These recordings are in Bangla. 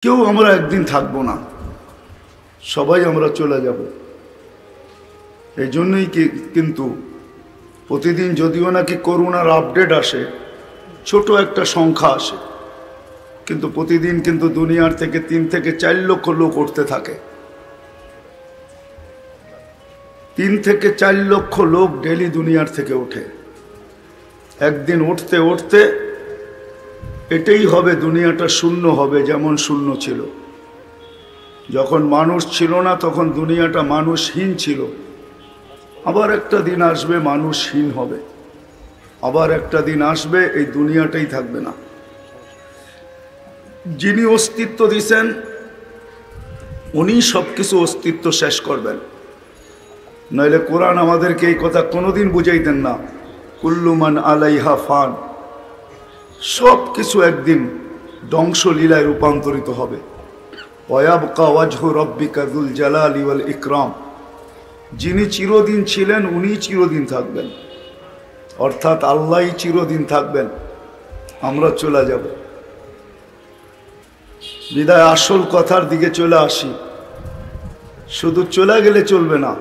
কেউ আমরা একদিন থাকবো না, সবাই আমরা চলে যাব। এই জন্যই কিন্তু প্রতিদিন যদিও নাকি করোনার আপডেট আসে, ছোট একটা সংখ্যা আসে, কিন্তু প্রতিদিন কিন্তু দুনিয়ার থেকে 3 থেকে 4 লক্ষ লোক উঠতে থাকে। 3 থেকে 4 লক্ষ লোক ডেলি দুনিয়ার থেকে ওঠে। একদিন উঠতে উঠতে এটাই হবে, দুনিয়াটা শূন্য হবে, যেমন শূন্য ছিল। যখন মানুষ ছিল না তখন দুনিয়াটা মানুষহীন ছিল। আবার একটা দিন আসবে মানুষহীন হবে, আবার একটা দিন আসবে এই দুনিয়াটাই থাকবে না। যিনি অস্তিত্ব দিছেন উনি সব কিছু অস্তিত্ব শেষ করবেন। নইলে কোরআন আমাদেরকে এই কথা কোনোদিন বুঝাইতেন না। কুল্লু মান আলাইহা ফান, সব কিছু একদিন ধ্বংসলীলায় রূপান্তরিত হবে। ওয়ায়াবকা ওয়াজহু রাব্বিকা যুল জালালি ওয়াল ইকরাম, যিনি চিরদিন ছিলেন উনি চিরদিন থাকবেন, অর্থাৎ আল্লাহই চিরদিন থাকবেন, আমরা চলে যাব। বিদায় আসল কথার দিকে চলে আসি। শুধু চলে গেলে চলবে না,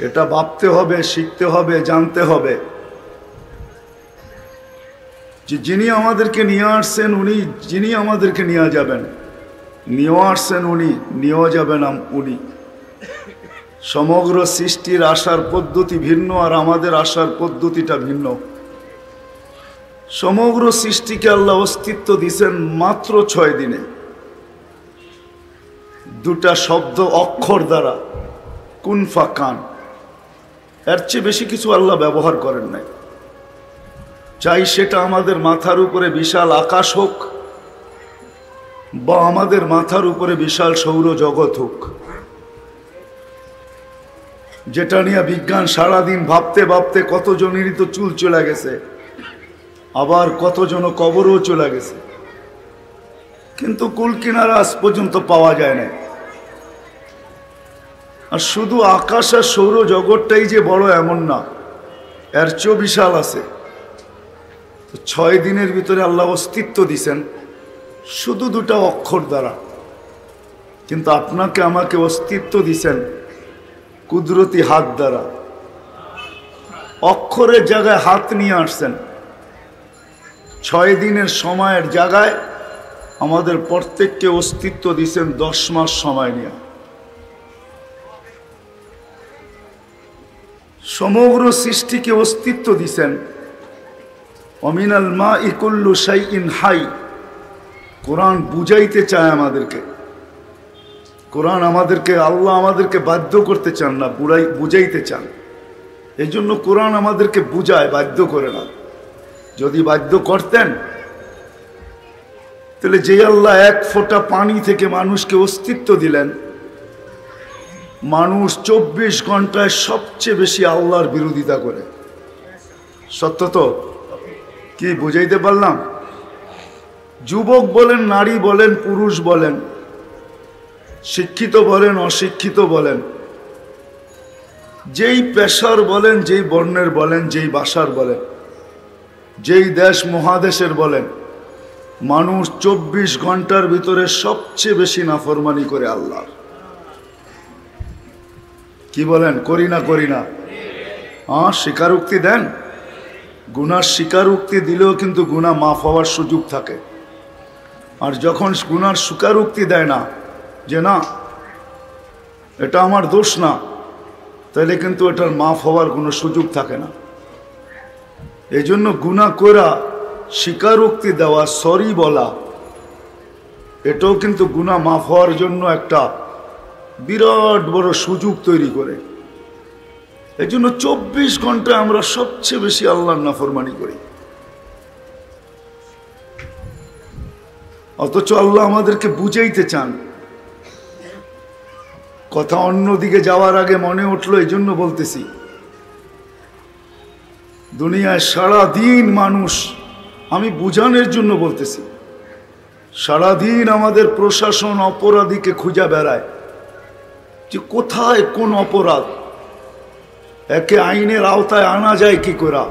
এটা ভাবতে হবে, শিখতে হবে, জানতে হবে যে যিনি আমাদেরকে নিয়ে আসছেন উনি, যিনি আমাদেরকে নিয়ে যাবেন, নিয়ে আসছেন উনি, নিয়ে যাবেন উনি। সমগ্র সৃষ্টির আসার পদ্ধতি ভিন্ন আর আমাদের আসার পদ্ধতিটা ভিন্ন। সমগ্র সৃষ্টিকে আল্লাহ অস্তিত্ব দিয়েছেন মাত্র 6 দিনে, 2টা শব্দ অক্ষর দ্বারা, কুন ফাকান। এর চেয়ে বেশি কিছু আল্লাহ ব্যবহার করেন নাই। চাই সেটা আমাদের মাথার উপরে বিশাল আকাশ হোক বা আমাদের মাথার উপরে বিশাল সৌরজগৎ হোক, যেটা নিয়ে বিজ্ঞান সারাদিন ভাবতে ভাবতে কতজনেরই তো চুল চলে গেছে, আবার কতজন কবরও চলে গেছে, কিন্তু কুল কিনারা আজ পর্যন্ত পাওয়া যায় না। আর শুধু আকাশ আর সৌরজগৎটাই যে বড় এমন না, এর চেয়েও বিশাল আছে। 6 দিনের ভিতরে আল্লাহ অস্তিত্ব দিছেন শুধু 2টা অক্ষর দ্বারা, কিন্তু আপনাকে আমাকে অস্তিত্ব দিছেন কুদরতি হাত দ্বারা। অক্ষরের জায়গায় হাত নিয়ে আসছেন। 6 দিনের সময়ের জায়গায় আমাদের প্রত্যেককে অস্তিত্ব দিছেন 10 মাস সময় নিয়ে। সমগ্র সৃষ্টিকে অস্তিত্ব দিছেন। অমিনাল মাই কুল্লু শাইইন হাই। কোরআন বুঝাইতে চায় আমাদেরকে, কোরআন আমাদেরকে, আল্লাহ আমাদেরকে বাধ্য করতে চান না, বুঝাইতে চান। এই জন্য কোরআন আমাদেরকে বুঝায়, বাধ্য করে না। যদি বাধ্য করতেন তাহলে যে আল্লাহ 1 ফোঁটা পানি থেকে মানুষকে অস্তিত্ব দিলেন, মানুষ 24 ঘন্টায় সবচেয়ে বেশি আল্লাহর বিরোধিতা করে। সত্য তো? কি বুঝাইতে পারলাম? যুবক বলেন, নারী বলেন, পুরুষ বলেন, শিক্ষিত বলেন, অশিক্ষিত বলেন, যেই পেশার বলেন, যেই বর্ণের বলেন, যেই ভাষার বলেন, যেই দেশ মহাদেশের বলেন, মানুষ 24 ঘন্টার ভিতরে সবচেয়ে বেশি নাফরমানি করে আল্লাহ। কি বলেন? করি না করি না? স্বীকারোক্তি দেন। গুনার স্বীকারোক্তি দিলেও কিন্তু গুনাহ মাফ হওয়ার সুযোগ থাকে। আর যখন গুনার স্বীকারোক্তি দেয় না, যে না এটা আমার দোষ না, তাহলে কিন্তু এটার মাফ হওয়ার কোনো সুযোগ থাকে না। এই জন্য গুনাহ কইরা স্বীকারোক্তি দেওয়া, সরি বলা, এটাও কিন্তু গুনাহ মাফ হওয়ার জন্য একটা বিরাট বড় সুযোগ তৈরি করে। এই জন্য 24 ঘন্টায় আমরা সবচেয়ে বেশি আল্লাহর নাফরমানি করি। অথচ আল্লাহ আমাদেরকে বুঝাইতে চান। কথা অন্যদিকে যাওয়ার আগে মনে উঠলো, এই জন্য বলতেছি। দুনিয়ায় সারাদিন মানুষ, আমি বুঝানোর জন্য বলতেছি, সারাদিন আমাদের প্রশাসন অপরাধীকে খুঁজে বেড়ায় যে কোথায় কোন অপরাধ, একে আইনের আওতায় আনা যায় কি করে।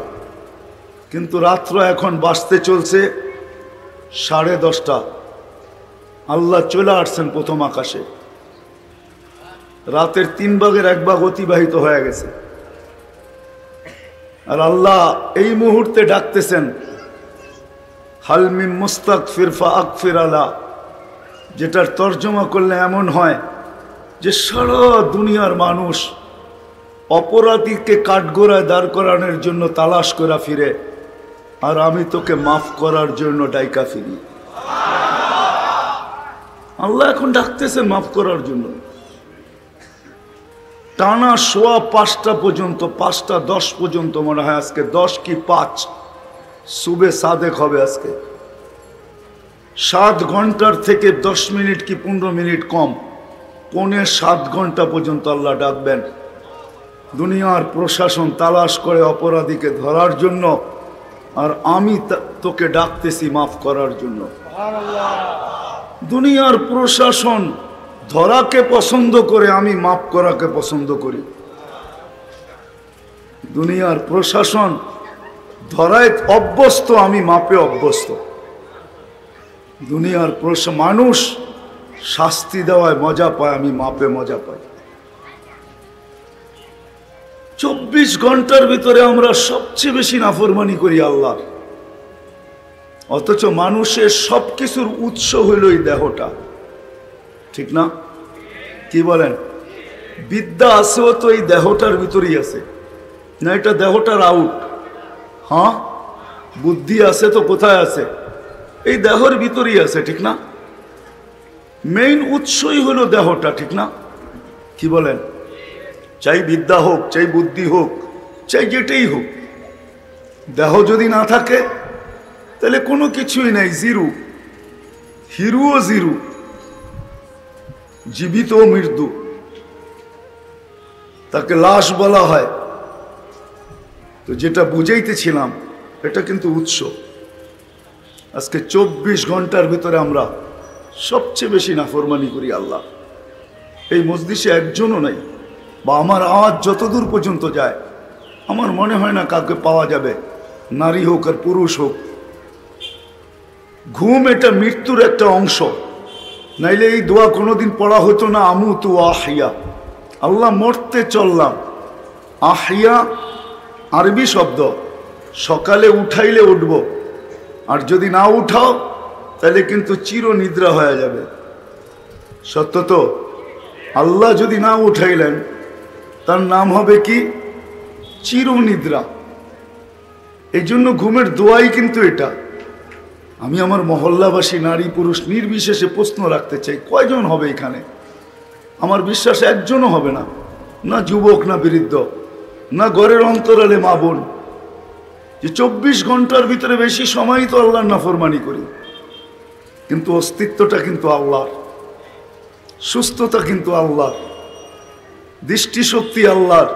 কিন্তু রাত্র এখন বাজতে চলছে 10:30। আল্লাহ চলে আসছেন প্রথম আকাশে, রাতের 3 ভাগের 1 ভাগ অতিবাহিত হয়ে গেছে, আর আল্লাহ এই মুহূর্তে ডাকতেছেন হাল মিন মুস্তাগফির ফাগফির আলা, যেটার তর্জমা করলে এমন হয় যে সারা দুনিয়ার মানুষ অপরাধীকে কাঠগড়ায় দাঁড় করানোর জন্য তালাশ করা ফিরে, আর আমি তোকে মাফ করার জন্য ডাইকা ফিরি। আল্লাহ এখন ডাকতেছেন মাফ করার জন্য। টানা সোয়া 5টা পর্যন্ত, 5টা 10 পর্যন্ত মনে হয়, আজকে 10 কি 5 সুবে সাদেক হবে আজকে। 7 ঘন্টার থেকে 10 মিনিট কি 15 মিনিট কম, 6.25 ঘন্টা পর্যন্ত আল্লাহ ডাকবেন। দুনিয়ার প্রশাসন তালাশ করে অপরাধীকে ধরার জন্য, আর আমি তোকে ডাকতেছি মাফ করার জন্য। দুনিয়ার প্রশাসন ধরাকে পছন্দ করে, আমি মাফ করাকে পছন্দ করি। দুনিয়ার প্রশাসন ধরায় অভ্যস্ত, আমি মাপে অভ্যস্ত। দুনিয়ার মানুষ শাস্তি দেওয়ায় মজা পায়, আমি মাপে মজা পাই। 24 ঘন্টার ভিতরে আমরা সবচেয়ে বেশি নাফরমানি করি আল্লাহ, অথচ মানুষের সবকিছুর উৎস হইল এই দেহটা, ঠিক না? কি বলেন? বিদ্যা আছেও তো এই দেহটার ভিতরেই আছে, না এটা দেহটার আউট? হ্যাঁ, বুদ্ধি আছে তো কোথায় আছে? এই দেহের ভিতরেই আছে, ঠিক না? মেইন উৎসই হলো দেহটা, ঠিক না? কি বলেন? চাই বিদ্যা হোক, চাই বুদ্ধি হোক, চাই যেটাই হোক, দেহ যদি না থাকে তাহলে কোনো কিছুই নাই, জিরো। হিরুও জিরো, জীবিত ও মৃত্যু, তাকে লাশ বলা হয়। তো যেটা বুঝাইতেছিলাম, এটা কিন্তু উৎস। আজকে 24 ঘন্টার ভিতরে আমরা সবচেয়ে বেশি নাফরমানি করি আল্লাহ। এই মজলিসে একজনও নাই, বা আমার আওয়াজ যতদূর পর্যন্ত যায় আমার মনে হয় না কাউকে পাওয়া যাবে, নারী হোক আর পুরুষ হোক। ঘুম এটা মৃত্যুর একটা অংশ, নাইলে এই দোয়া কোনোদিন পড়া হতো না, আমুতু আহিয়া, আল্লাহ মরতে চললাম। আহিয়া আরবি শব্দ, সকালে উঠাইলে উঠব, আর যদি না উঠাও তাহলে কিন্তু চির নিদ্রা হয়ে যাবে। সত্য তো? আল্লাহ যদি না উঠাইলেন তার নাম হবে কি? চির নিদ্রা। এই জন্য ঘুমের দোয়াই কিন্তু এটা। আমি আমার মহল্লাবাসী নারী পুরুষ নির্বিশেষে প্রশ্ন রাখতে চাই, কয়জন হবে এখানে? আমার বিশ্বাস একজনও হবে না, না যুবক না বৃদ্ধ, না ঘরের অন্তরালে মা বোন, যে 24 ঘন্টার ভিতরে বেশি সময় তো আল্লাহর নাফরমানি করি। কিন্তু অস্তিত্বটা কিন্তু আল্লাহর, সুস্থতা কিন্তু আল্লাহর, দৃষ্টিশক্তি আল্লাহর,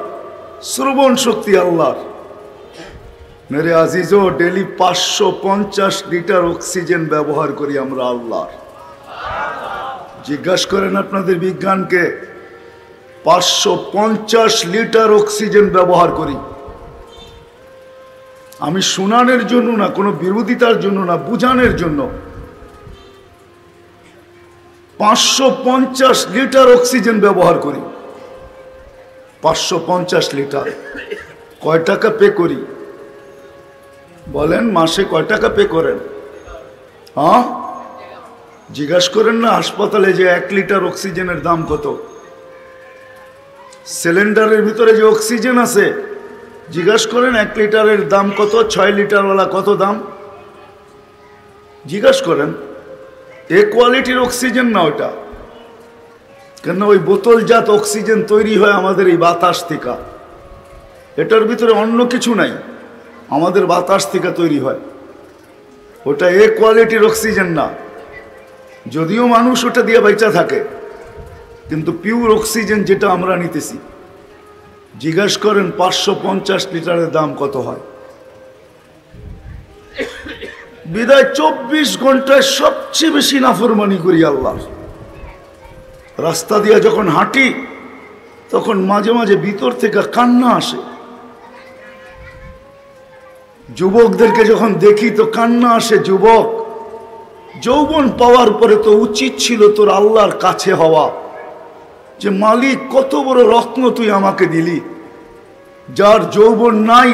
শ্রবণ শক্তি আল্লাহর। মেরে আজিজো, ডেলি 550 লিটার অক্সিজেন ব্যবহার করি আমরা আল্লাহর। জিজ্ঞাসা করেন আপনাদের বিজ্ঞানকে, 550 লিটার অক্সিজেন ব্যবহার করি। আমি শুনানোর জন্য না, কোনো বিরোধিতার জন্য না, বুঝানোর জন্য। 550 লিটার অক্সিজেন ব্যবহার করি। 550 লিটার। কয় টাকা পে করি বলেন? মাসে কয় টাকা পে করেন? হ্যাঁ, জিজ্ঞাসা করেন না হাসপাতালে যে 1 লিটার অক্সিজেনের দাম কত? সিলিন্ডারের ভিতরে যে অক্সিজেন আছে, জিজ্ঞাসা করেন 1 লিটারের দাম কত, 6 লিটারওয়ালা কত দাম? জিজ্ঞাসা করেন। এ কোয়ালিটির অক্সিজেন না ওটা, কেন ওই বোতলজাত অক্সিজেন তৈরি হয় আমাদের এই বাতাস থেকে। এটার ভিতরে অন্য কিছু নাই, আমাদের বাতাস থেকে তৈরি হয়। ওটা এ কোয়ালিটির অক্সিজেন না, যদিও মানুষ ওটা দিয়ে বেঁচে থাকে, কিন্তু পিওর অক্সিজেন যেটা আমরা নিতেছি। জিজ্ঞাসা করেন 550 লিটারের দাম কত হয়? বিদায় 24 ঘন্টায় সবচেয়ে বেশি নাফরমানি করি আল্লাহ। রাস্তা দিয়ে যখন হাঁটি তখন মাঝে মাঝে ভিতর থেকে কান্না আসে। যুবকদেরকে যখন দেখি তো কান্না আসে, যুবক যৌবন পাওয়ার পরে তো উচিত ছিল তোর আল্লাহর কাছে হওয়া, যে মালিক কত বড় রত্ন তুই আমাকে দিলি। যার যৌবন নাই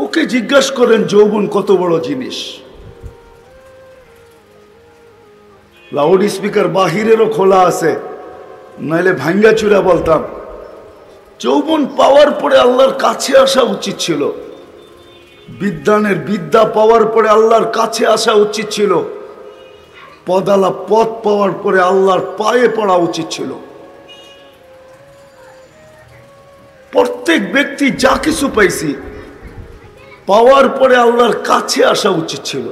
ওকে জিজ্ঞাসা করেন যৌবন কত বড় জিনিস। লাউড স্পিকার বাহিরেরও খোলা আছে, নাইলে ভাঙ্গা চুরা বলতাম। যৌবন পাওয়ার পরে আল্লাহর কাছে আসা উচিত ছিল, বিদ্যানের বিদ্যা পাওয়ার পরে আল্লাহর কাছে আসা উচিত ছিল, পদালা পথ পাওয়ার পরে আল্লাহর পায়ে পড়া উচিত ছিল। প্রত্যেক ব্যক্তি যা কিছু পাইছি পাওয়ার পরে আল্লাহর কাছে আসা উচিত ছিল।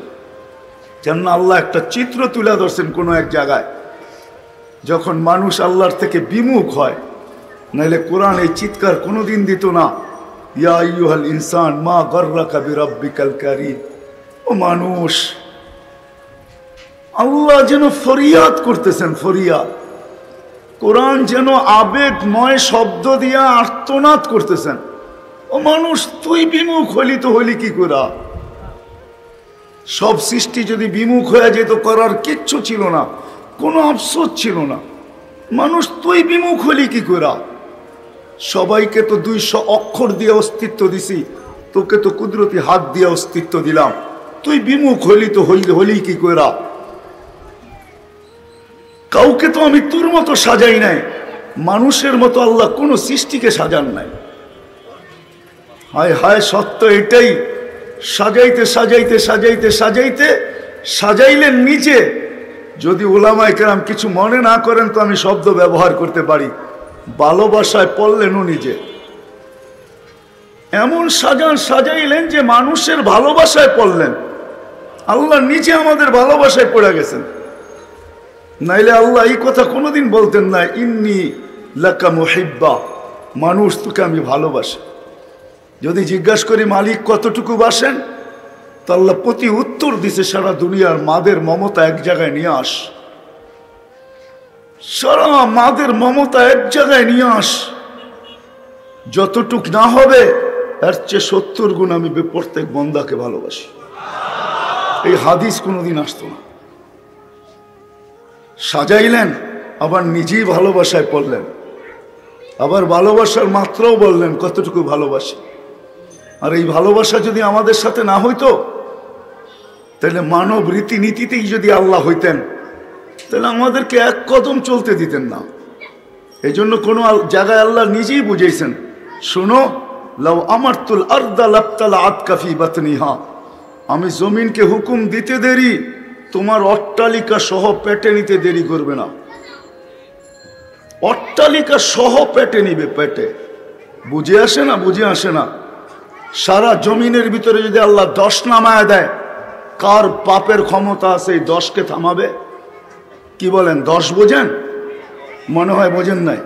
যেন আল্লাহ একটা চিত্র তুলে ধরছেন কোনো এক জায়গায়, যখন মানুষ আল্লাহর থেকে বিমুখ হয়, নাইলে কোরআন এই চিৎকার কোনোদিন দিত না, ইয়া আইয়ুহাল ইনসান মা গাররাকা বিরাব্বিকাল কারীম। ও মানুষ, আল্লাহ যেন ফরিয়াদ করতেছেন, ফরিয়াদ। কোরআন যেন আবেগময় শব্দ দিয়া আর্তনাদ করতেছেন, ও মানুষ তুই বিমুখ হলি তো হলি কি করে? সব সৃষ্টি যদি বিমুখ হয়ে যেত করার কিচ্ছু ছিল না, কোনো আফসোস ছিল না। মানুষ তুই বিমুখ হলি কি করে? সবাইকে তো 200 অক্ষর দিয়ে অস্তিত্ব দিছি, তোকে তো কুদরতি হাত দিয়ে অস্তিত্ব দিলাম, তুই বিমুখ হলি তো হলি কি করে? কাউকে তো আমি তোর মতো সাজাই নাই, মানুষের মতো আল্লাহ কোন সৃষ্টিকে সাজান নাই। হায় হায়, সত্য এটাই। সাজাইতে সাজাইতে সাজাইতে সাজাইতে সাজাইলেন নিজে। যদি ওলামায়ে কেরাম কিছু মনে না করেন তো আমি শব্দ ব্যবহার করতে পারি, ভালোবাসায় পড়লেনও নিজে। এমন সাজাইলেন যে মানুষের ভালোবাসায় পড়লেন। আল্লাহ নিজে আমাদের ভালোবাসায় পড়ে গেছেন, নাইলে আল্লাহ এই কথা কোনোদিন বলতেন না, ইন্নী লাকা মুহিব্বা, মানুষ তোকে আমি ভালোবাসি। যদি জিজ্ঞাসা করি মালিক কতটুকু বাসেন, তো আল্লাহ প্রতি উত্তর দিছে, সারা দুনিয়ার মাদের মমতা এক জায়গায় নিয়ে আস, সারা মাদের মমতা এক জায়গায় নিয়ে আস, যতটুক না হবে এর চেয়ে 70 গুণ আমি প্রত্যেক বন্দাকে ভালোবাসি। এই হাদিস কোনোদিন আসতো না। সাজাইলেন, আবার নিজেই ভালোবাসায় পড়লেন, আবার ভালোবাসার মাত্রাও বললেন কতটুকু ভালোবাসি। আর এই ভালোবাসা যদি আমাদের সাথে না হইতো, তাহলে মানব রীতিনীতিতেই যদি আল্লাহ হইতেন, তাহলে আমাদেরকে এক কদম চলতে দিতেন না। এই জন্য কোনো জায়গায় আল্লাহ নিজেই বুঝাইছেন, শোনো, লাউ আমারতুল আরদা লাবতালাআত কাফি বাতনিহা, আমি জমিনকে হুকুম দিতে দেরি, তোমার অট্টালিকা সহ পেটে নিতে দেরি করবে না। অট্টালিকা সহ পেটে নিবে, পেটে। বুঝে আসে না? বুঝে আসে না? সারা জমিনের ভিতরে যদি আল্লাহ 10 নামায় দেয়, কার পাপের ক্ষমতা আছে এই 10কে থামাবে? কি বলেন, 10 বোঝেন? মনে হয় বোঝেন নাই।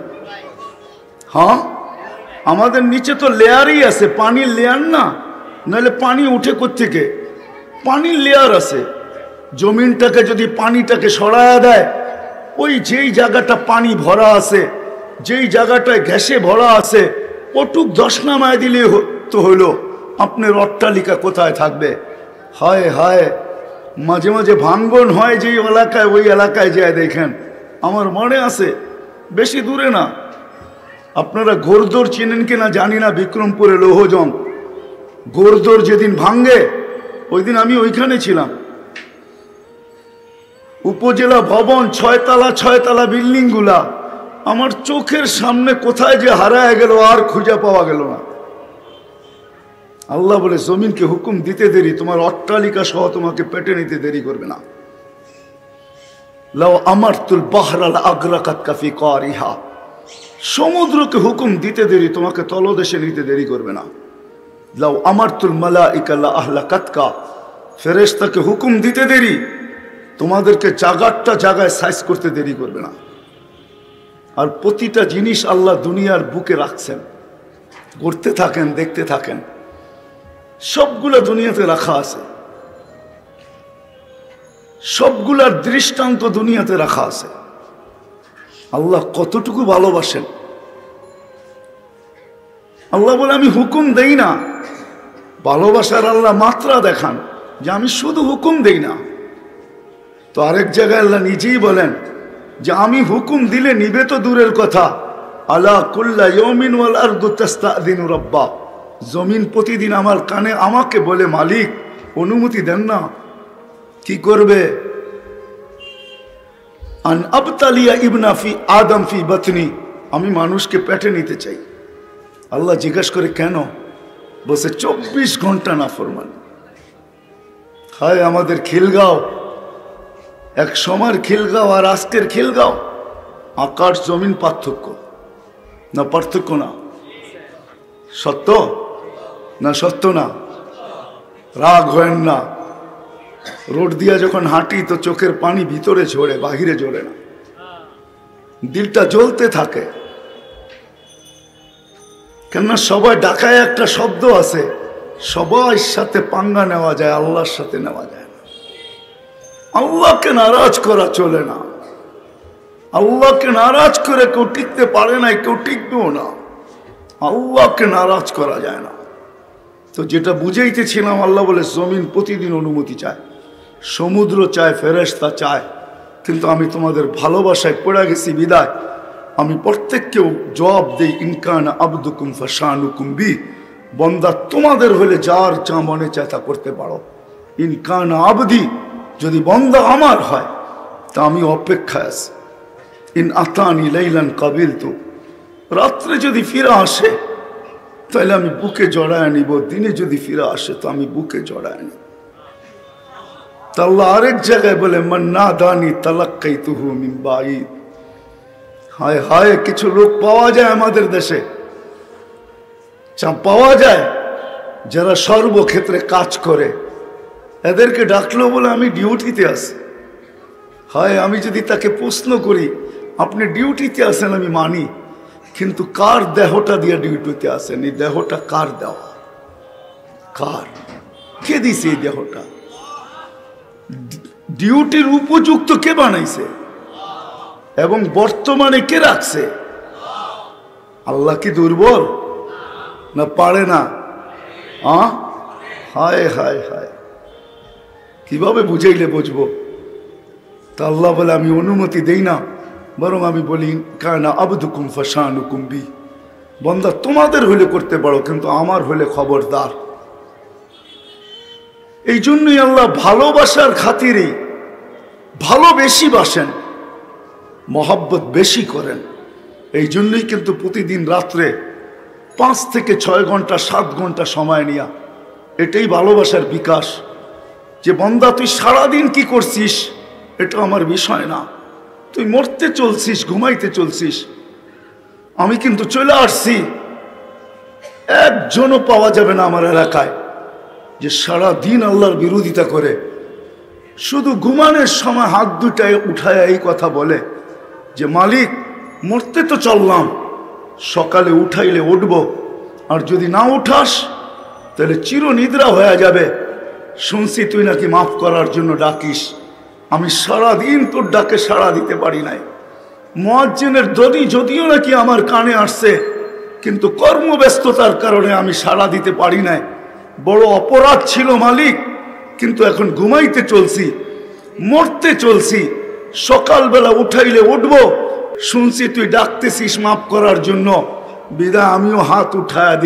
হ্যাঁ, আমাদের নিচে তো লেয়ারই আছে, পানির লেয়ার না, নাহলে পানি উঠে কোত্থেকে? পানির লেয়ার আছে। জমিনটাকে যদি পানিটাকে সরায়া দেয়, ওই যেই জায়গাটা পানি ভরা আছে, যেই জায়গাটায় ঘেঁষে ভরা আছে, ওটুক 10 নামায় দিলে তো হইল, আপনার অট্টালিকা কোথায় থাকবে? হায় হায়, মাঝে মাঝে ভাঙ্গন হয় যেই এলাকায়, ওই এলাকায় যায় দেখেন। আমার মনে আছে, বেশি দূরে না, আপনারা ঘোরদোর চিনেন কিনা জানি না, বিক্রমপুরে লৌহজং ঘোরদোর যেদিন ভাঙ্গে, ওই দিন আমি ওইখানে ছিলাম। উপজেলা ভবন 6 তলা 6 তলা বিল্ডিং গুলা আমার চোখের সামনে কোথায় যে হারায় গেল, আর খুঁজে পাওয়া গেল না। আল্লাহ বলে জমিনকে হুকুম দিতে দেরি, তোমার অট্টালিকা সহ তোমাকে পেটে নিতে দেরি করবে না। লাউ আমারতুল বাহরা লাআগরাকাত কাফি কারিহা, সমুদ্রকে হুকুম দিতে দেরি, তোমাকে তলদেশে নিতে দেরি করবে না। লাউ আমারতুল মালাইকা লাআহলাকাতকা, ফেরেশতাকে হুকুম দিতে দেরি, তোমাদেরকে জায়গাটা জায়গায় সাইজ করতে দেরি করবে না। আর প্রতিটা জিনিস আল্লাহ দুনিয়ার বুকে রাখছেন, করতে থাকেন, দেখতে থাকেন, সবগুলা দুনিয়াতে রাখা আছে, সবগুলার দৃষ্টান্ত দুনিয়াতে রাখা আছে। আল্লাহ কতটুকু ভালোবাসেন। আল্লাহ বলে আমি হুকুম দেই না, ভালোবাসার আল্লাহ মাত্রা দেখান যে আমি শুধু হুকুম দেই না, তো আরেক জায়গায় আল্লাহ নিজেই বলেন যে আমি হুকুম দিলে নিবে তো দূরের কথা, আলা কুল্লা ইয়াউমিন ওয়াল আরদু তাস্তাযিনু রাব্বা, জমিন প্রতিদিন আমার কানে আমাকে বলে মালিক অনুমতি দেন না। কি করবে? আন আবতালিয়া ইবনা ফি আদম ফি বাতনি, আমি মানুষকে পেটে নিতে চাই। আল্লাহ জিজ্ঞাসা করে কেন? বসে 24 ঘন্টা নাফরমানি। হায় আমাদের খিলগাঁও, এক সময়ের খিলগাঁও আর আজকের খিলগাঁও আকাশ জমিন পার্থক্য না? পার্থক্য না? সত্য না? সত্য না? রাগ হয় না? রোড দিয়া যখন হাঁটি তো চোখের পানি ভিতরে ঝরে, বাহিরে ঝরে না, দিলটা জ্বলতে থাকে। কেননা সবাই ডাকায় একটা শব্দ আছে, সবার সাথে পাঙ্গা নেওয়া যায়, আল্লাহর সাথে নেওয়া যায় না। আল্লাহকে নারাজ করা চলে না। আল্লাহকে নারাজ করে কেউ টিকতে পারে না, কেউ টিকবেও না। আল্লাহকে নারাজ করা যায় না। তো যেটা বুঝাইতেছিলাম, আল্লাহ বলে জমিন প্রতিদিন অনুমতি চায়, সমুদ্র চায়, ফেরেশতা চায়, কিন্তু আমি তোমাদের ভালোবাসায় পড়ে গেছি বিদায় আমি প্রত্যেককেও জবাব দেই, ইনকান আবদুকুম ফাশানুকুম বি, বন্দা তোমাদের হলে যার যা মনে চায় তা করতে পারো। ইনকান আবদি, যদি বন্দা আমার হয় তা আমি অপেক্ষায় আছি। ইন আতানি লাইলান কাবিলতু, রাত্রে যদি ফিরে আসে তাহলে আমি বুকে জড়ায় নিব, দিনে যদি ফিরে আসে তো আমি বুকে জড়ায় নিব। তা আল্লাহ আরেক জায়গায় বলে মান নাদানি তালাক্কাইতুহু মিন বাঈদ। হায় হায়, কিছু লোক পাওয়া যায় আমাদের দেশে, পাওয়া যায় যারা সর্বক্ষেত্রে কাজ করে, এদেরকে ডাকলো বলে আমি ডিউটিতে আছি। হায়, আমি যদি তাকে প্রশ্ন করি আপনি ডিউটিতে আছেন আমি মানি, কিন্তু কার দেহটা দিয়ে ডিউটিতে আসেন? এই দেহটা কার দেওয়া? কার? কে দিছে এই দেহটা? ডিউটির উপযুক্ত কে বানাইছে এবং বর্তমানে কে রাখছে? আল্লাহ কি দুর্বল না? পারে না? হায় হায় হায়, কিভাবে বুঝাইলে বুঝবো? তা আল্লাহ বলে আমি অনুমতি দেই না, বরং আমি বলি কানা আবদুকুম ফাশানুকুম বি, বন্দা তোমাদের হলে করতে পারো, কিন্তু আমার হলে খবরদার। এই জন্যই আল্লাহ ভালোবাসার খাতিরে ভালো বেশি বাসেন, মহব্বত বেশি করেন। এই জন্যই কিন্তু প্রতিদিন রাত্রে 5 থেকে 6 ঘন্টা 7 ঘন্টা সময় নিয়া, এটাই ভালোবাসার বিকাশ। যে বন্দা তুই সারাদিন কি করছিস এটা আমার বিষয় না, তুই মরতে চলছিস, ঘুমাইতে চলছিস। আমি কিন্তু চলে আসছি, একজনও পাওয়া যাবে না আমার এলাকায় যে সারা দিন আল্লাহর বিরোধিতা করে, শুধু ঘুমানোর সময় হাত দুটায় উঠায় এই কথা বলে যে মালিক মরতে তো চললাম, সকালে উঠাইলে উঠব, আর যদি না উঠাস তাহলে চিরনিদ্রা হয়ে যাবে। শুনছি তুই নাকি মাফ করার জন্য ডাকিস, আমি সারাদিন তোর ডাকে সাড়া দিতে পারি নাই। মুয়াজ্জিনের যদিও নাকি আমার কানে আসছে, কিন্তু কর্মব্যস্ততার কারণে আমি সাড়া দিতে পারি নাই। বড় অপরাধ ছিল মালিক, কিন্তু এখন ঘুমাইতে চলছি, মরতে চলছি, সকালবেলা উঠাইলে উঠব, শুনছি তুই ডাকতেছিস মাফ করার জন্য, বিদায় আমিও হাত উঠায়া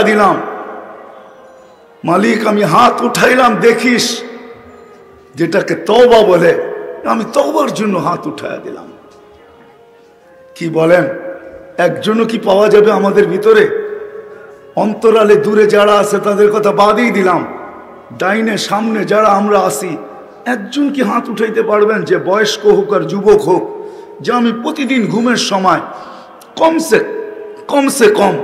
দিলাম, মালিক আমি হাত উঠাইলাম, দেখিস যেটাকে তওবা বলে, আমি তওবার জন্য হাত উঠায়া দিলাম। কি বলেন, একজনও কি পাওয়া যাবে আমাদের ভিতরে? অন্তরালে দূরে যারা আছে তাদের কথা বাদই দিলাম, ডাইনে সামনে যারা আমরা আসি, একজন কি হাত উঠাইতে পারবেন যে বয়স্ক হোক আর যুবক হোক, যে আমি প্রতিদিন ঘুমের সময় কমসে কম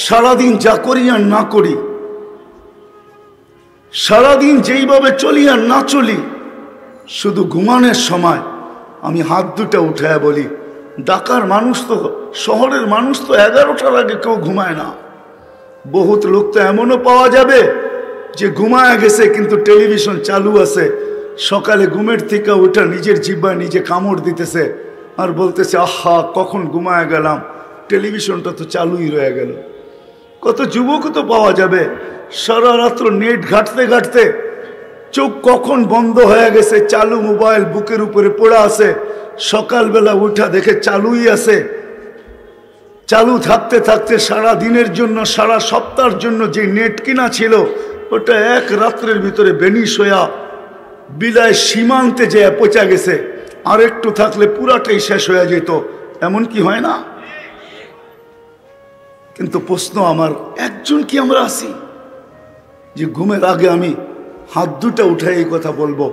সারাদিন যা করি আর না করি, সারাদিন যেইভাবে চলি আর না চলি, শুধু ঘুমানোর সময় আমি হাত দুটা উঠায় বলি। ঢাকার মানুষ তো, শহরের মানুষ তো 11টার আগে কেউ ঘুমায় না। বহুত লোক তো এমনও পাওয়া যাবে যে ঘুমায় গেছে কিন্তু টেলিভিশন চালু আছে, সকালে ঘুমের থেকে ওঠা নিজের জিহ্বায় নিজে কামড় দিতেছে আর বলতেছে আহা কখন ঘুমায় গেলাম, টেলিভিশনটা তো চালুই রয়ে গেল। কত যুবকও তো পাওয়া যাবে সারা রাত্র নেট ঘাটতে ঘাটতে চোখ কখন বন্ধ হয়ে গেছে, চালু মোবাইল বুকের উপরে পড়ে আছে, সকালবেলা উঠা দেখে চালুই আছে। চালু থাকতে থাকতে সারা দিনের জন্য, সারা সপ্তাহের জন্য যে নেট কিনা ছিল ওটা এক রাত্রের ভিতরে বেনিশ হইয়া বিদায় সীমান্তে যে পচা গেছে। আর একটু থাকলে পুরাটাই শেষ হয়ে যেত, এমন কি হয় না? কিন্তু প্রশ্ন আমার, একজন কি আমরা আছি যে ঘুমের আগে আমি হাত দুটা উঠাই এই কথা বলবো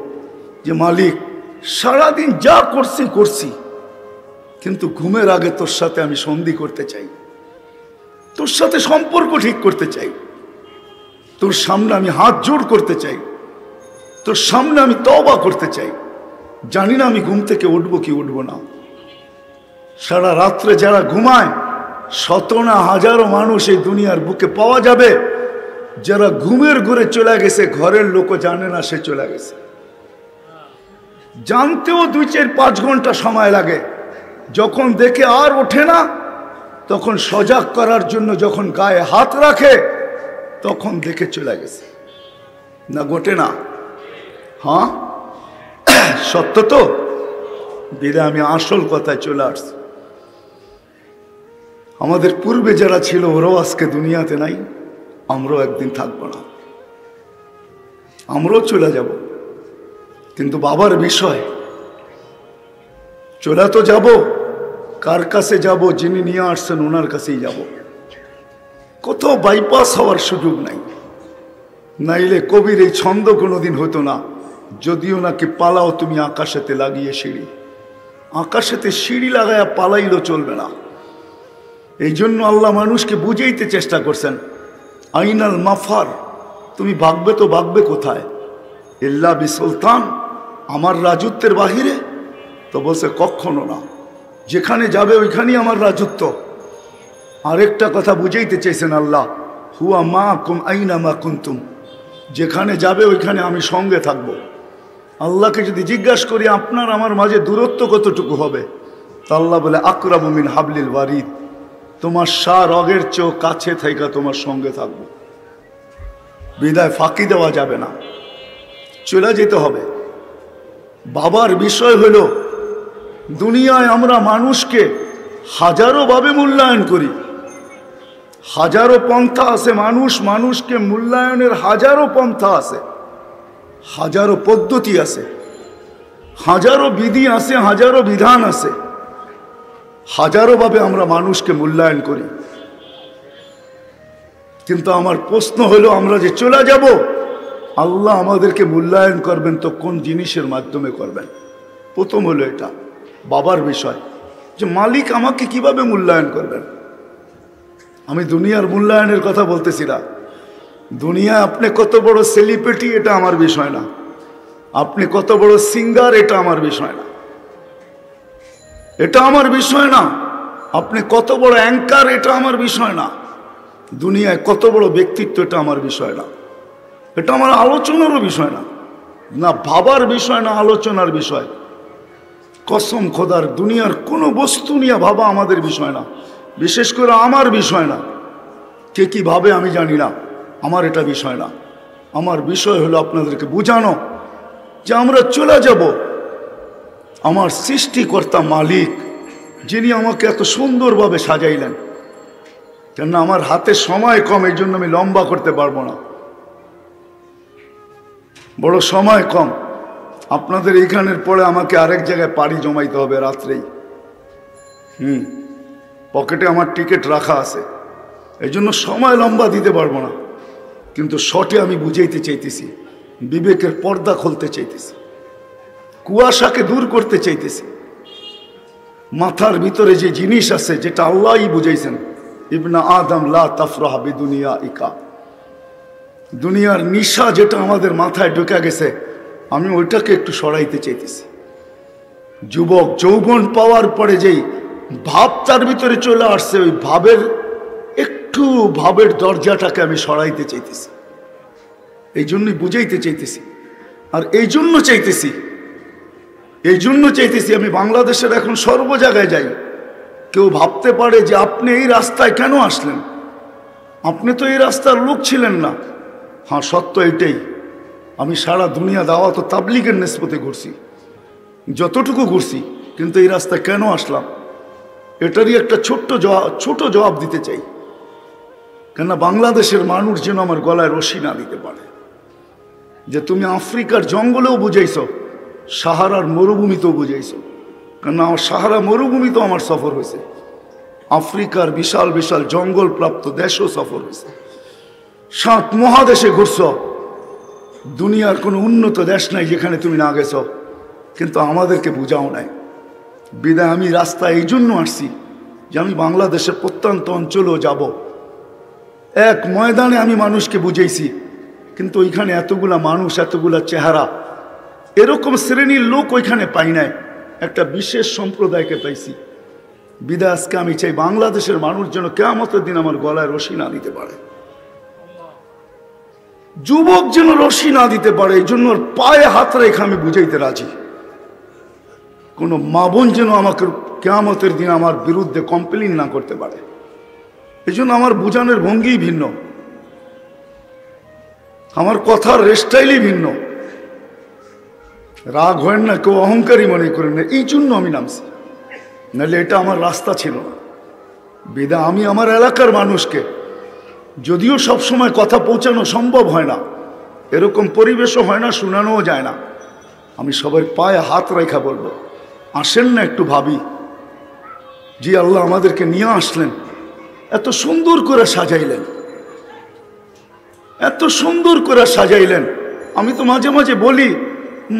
যে মালিক সারাদিন যা করছি করছি, কিন্তু ঘুমের আগে তোর সাথে আমি সন্ধি করতে চাই, তোর সাথে সম্পর্ক ঠিক করতে চাই, তোর সামনে আমি হাত জোড় করতে চাই, তোর সামনে আমি তওবা করতে চাই। জানি না আমি ঘুম থেকে উঠবো কি উঠবো না। সারা রাত্রে যারা ঘুমায়, শত না হাজারো মানুষ এই দুনিয়ার বুকে পাওয়া যাবে যারা ঘুমের ঘুরে চলে গেছে, ঘরের লোকও জানে না সে চলে গেছে। জানতেও 2-4-5 ঘন্টা সময় লাগে। যখন দেখে আর ওঠে না, তখন সজাগ করার জন্য যখন গায়ে হাত রাখে, তখন দেখে চলে গেছে। না ঘটে না? হ্যাঁ, সত্য তো। বিদায় আমি আসল কথায় চলে আসছি। আমাদের পূর্বে যারা ছিল ওরাও আজকে দুনিয়াতে নাই, আমরাও একদিন থাকবো না, আমরাও চলে যাব। কিন্তু বাবার বিষয়, চলে তো যাব, কার কাছে যাব? যিনি নিয়ে আসছেন ওনার কাছেই যাব। কোথাও বাইপাস হওয়ার সুযোগ নাই। নাইলে কবির এই ছন্দ কোনোদিন হতো না, যদিও নাকি পালাও তুমি আকাশেতে লাগিয়ে সিঁড়ি। আকাশেতে সিঁড়ি লাগায়া পালাইলেও চলবে না। এই জন্য আল্লাহ মানুষকে বুঝাইতে চেষ্টা করছেন, আইনাল মাফার, তুমি ভাগবে তো ভাগবে কোথায়? ইল্লা বি সুলতান, আমার রাজত্বের বাহিরে? তো বলছে কখনো না, যেখানে যাবে ওইখানেই আমার রাজত্ব। আরেকটা কথা বুঝাইতে চাইছেন আল্লাহ, হুয়া মা কুম আইনা মা কুনতুম, যেখানে যাবে ওইখানে আমি সঙ্গে থাকব। আল্লাহকে যদি জিজ্ঞাসা করি আপনার আমার মাঝে দূরত্ব কতটুকু হবে, তা আল্লাহ বলে আকরাবু মিন হাবলিল ওয়ারিদ, তোমার রগের চেয়েও কাছে থাইকা তোমার সঙ্গে থাকবো। বিদায় ফাঁকি দেওয়া যাবে না, চলে যেতে হবে। বাবার বিষয় হলো, দুনিয়ায় আমরা মানুষকে হাজারো ভাবে মূল্যায়ন করি, হাজারো পন্থা আছে। মানুষকে মূল্যায়নের হাজারো পন্থা আছে, হাজারো পদ্ধতি আছে, হাজারো বিধি আছে, হাজারো বিধান আছে। হাজারো ভাবে আমরা মানুষকে মূল্যায়ন করি। কিন্তু আমার প্রশ্ন হলো, আমরা যে চলে যাব, আল্লাহ আমাদেরকে মূল্যায়ন করবেন তো কোন জিনিসের মাধ্যমে করবেন? প্রথম হলো এটা বাবার বিষয়, যে মালিক আমাকে কিভাবে মূল্যায়ন করবেন। আমি দুনিয়ার মূল্যায়নের কথা বলতেছি না। দুনিয়া আপনি কত বড় সেলিব্রিটি এটা আমার বিষয় না, আপনি কত বড় সিঙ্গার এটা আমার বিষয় না, এটা আমার বিষয় না। আপনি কত বড় অ্যাঙ্কার এটা আমার বিষয় না। দুনিয়ায় কত বড় ব্যক্তিত্ব এটা আমার বিষয় না, এটা আমার আলোচনারও বিষয় না, না ভাবার বিষয় না, আলোচনার বিষয়। কসম খোদার, দুনিয়ার কোনো বস্তু নিয়ে ভাবা আমাদের বিষয় না, বিশেষ করে আমার বিষয় না। কে কি ভাবে আমি জানি না, আমার এটা বিষয় না। আমার বিষয় হলো আপনাদেরকে বোঝানো যে আমরা চলে যাব। আমার সৃষ্টিকর্তা মালিক, যিনি আমাকে এত সুন্দরভাবে সাজাইলেন, কেননা আমার হাতে সময় কম, এই জন্য আমি লম্বা করতে পারবো না, বড় সময় কম। আপনাদের এইখানের পরে আমাকে আরেক জায়গায় পাড়ি জমাইতে হবে রাত্রেই। পকেটে আমার টিকিট রাখা আছে, এই জন্য সময় লম্বা দিতে পারবো না। কিন্তু শটে আমি বুঝাইতে চাইতেছি, বিবেকের পর্দা খুলতে চাইতেছি, কুয়াশাকে দূর করতে চাইতেছি। মাথার ভিতরে যে জিনিস আছে, যেটা আল্লাহই বুঝাইছেন, ইবনা আদম লা তাফরাহ বিদুনিয়া ইকা, দুনিয়ার নিশা যেটা আমাদের মাথায় ঢুকে গেছে, আমি ওইটাকে একটু সরাইতে চাইতেছি। যুবক যৌবন পাওয়ার পরে যেই ভাব তার ভিতরে চলে আসছে, ওই ভাবের দরজাটাকে আমি সরাইতে চাইতেছি। এই জন্যই বুঝাইতে চাইতেছি। আর এই জন্য চাইতেছি আমি বাংলাদেশের এখন সর্ব জায়গায় যাই, কেউ ভাবতে পারে যে আপনি এই রাস্তায় কেন আসলেন, আপনি তো এই রাস্তার লোক ছিলেন না। হ্যাঁ, সত্য এটাই, আমি সারা দুনিয়া দাওয়াত ও তাবলীগের নিসবতে ঘুরছি, যতটুকু ঘুরছি, কিন্তু এই রাস্তায় কেন আসলাম এটারই একটা ছোট জবাব দিতে চাই। কেন বাংলাদেশের মানুষ যেন আমার গলায় রশি না দিতে পারে যে তুমি আফ্রিকার জঙ্গলেও বুঝাইছো, সাহারার মরুভূমিতেও বুঝাইছো। কেন আমার সাহারা মরুভূমিতেও আমার সফর হয়েছে, আফ্রিকার বিশাল বিশাল জঙ্গল প্রাপ্ত দেশও সফর হয়েছে, 7 মহাদেশে ঘুরছ। দুনিয়ার কোনো উন্নত দেশ নাই যেখানে তুমি না গেছ, কিন্তু আমাদেরকে বুঝাও নাই। বিদায় আমি রাস্তায় এই জন্য আসছি যে আমি বাংলাদেশের প্রত্যন্ত অঞ্চলেও যাব। এক ময়দানে আমি মানুষকে বুঝাইছি, কিন্তু ওইখানে এতগুলা মানুষ, এতগুলা চেহারা, এরকম শ্রেণীর লোক ওইখানে পাই নাই, একটা বিশেষ সম্প্রদায়কে পাইছি। বিদায় আজকে আমি চাই বাংলাদেশের মানুষ যেন কিয়ামতের দিন আমার গলায় রশি না দিতে পারে, যুবক যেন রশি না দিতে পারে। এই জন্য পায়ে হাত রেখে আমি বুঝাইতে রাজি। কোনো মা বোন যেন আমাকে কিয়ামতের দিন আমার বিরুদ্ধে কমপ্লেইন না করতে পারে। এই জন্য আমার বুঝানোর ভঙ্গিই ভিন্ন, আমার কথার স্টাইলই ভিন্ন। রাগ হয় না, কেউ অহংকারী মনে করেন না, এই জন্য আমি নামছি, নাহলে এটা আমার রাস্তা ছিল না। বিদায় আমি আমার এলাকার মানুষকে, যদিও সব সময় কথা পৌঁছানো সম্ভব হয় না, এরকম পরিবেশও হয় না, শোনানোও যায় না, আমি সবার পায়ে হাত রেখা বলবো, আসেন না একটু ভাবি। জি আল্লাহ আমাদেরকে নিয়ে আসলেন, এত সুন্দর করে সাজাইলেন, এত সুন্দর করে সাজাইলেন। আমি তো মাঝে মাঝে বলি,